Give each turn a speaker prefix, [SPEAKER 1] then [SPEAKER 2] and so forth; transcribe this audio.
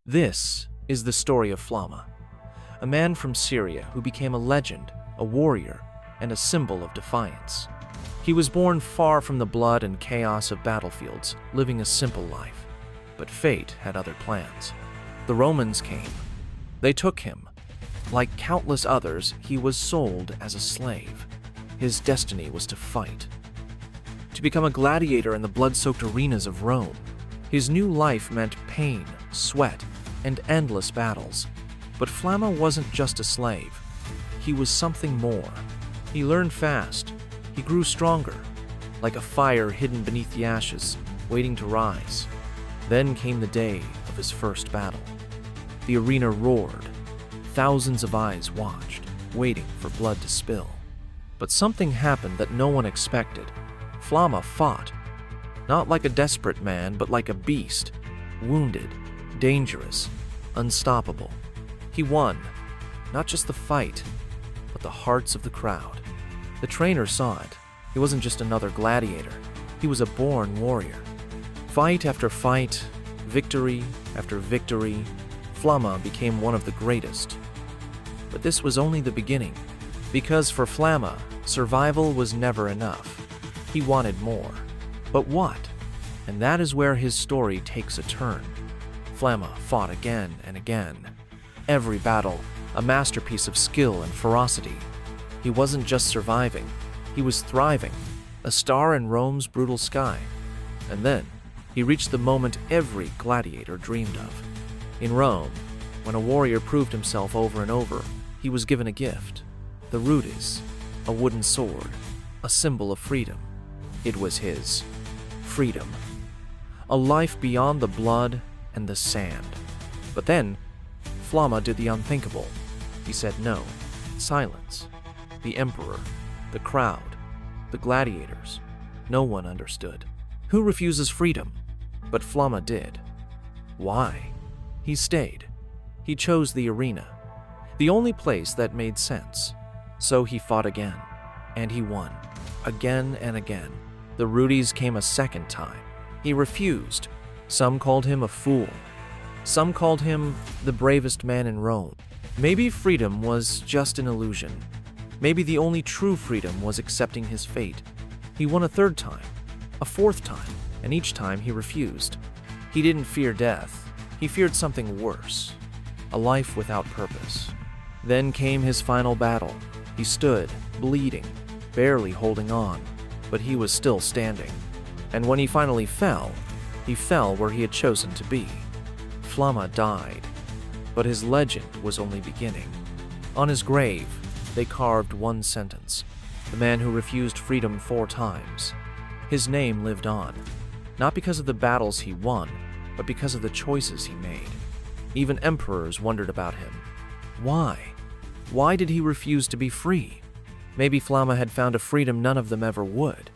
[SPEAKER 1] This is the story of Flamma, a man from Syria who became a legend, a warrior, and a symbol of defiance. He was born far from the blood and chaos of battlefields, living a simple life. But fate had other plans. The Romans came. They took him. Like countless others, he was sold as a slave. His destiny was to fight, to become a gladiator in the blood-soaked arenas of Rome. His new life meant pain, sweat, and endless battles. But Flamma wasn't just a slave. He was something more. He learned fast. He grew stronger, like a fire hidden beneath the ashes, waiting to rise. Then came the day of his first battle. The arena roared. Thousands of eyes watched, waiting for blood to spill. But something happened that no one expected. Flamma fought, not like a desperate man, but like a beast, wounded, dangerous, unstoppable. He won, not just the fight, but the hearts of the crowd. The trainer saw it. He wasn't just another gladiator. He was a born warrior. Fight after fight, victory after victory, Flamma became one of the greatest. But this was only the beginning, because for Flamma, survival was never enough. He wanted more. But what? And that is where his story takes a turn. Flamma fought again and again. Every battle, a masterpiece of skill and ferocity. He wasn't just surviving, he was thriving, a star in Rome's brutal sky. And then, he reached the moment every gladiator dreamed of. In Rome, when a warrior proved himself over and over, he was given a gift. The rudis, a wooden sword, a symbol of freedom. It was his. Freedom. A life beyond the blood and the sand. But then, Flamma did the unthinkable. He said no. Silence. The emperor, the crowd, the gladiators. No one understood. Who refuses freedom? But Flamma did. Why? He stayed. He chose the arena, the only place that made sense. So he fought again, and he won. Again and again. The rudis came a second time. He refused. Some called him a fool. Some called him the bravest man in Rome. Maybe freedom was just an illusion. Maybe the only true freedom was accepting his fate. He won a third time, a fourth time, and each time he refused. He didn't fear death. He feared something worse, a life without purpose. Then came his final battle. He stood, bleeding, barely holding on, but he was still standing. And when he finally fell, he fell where he had chosen to be. Flamma died, but his legend was only beginning. On his grave, they carved one sentence: the man who refused freedom 4 times. His name lived on, not because of the battles he won, but because of the choices he made. Even emperors wondered about him. Why? Why did he refuse to be free? Maybe Flamma had found a freedom none of them ever would.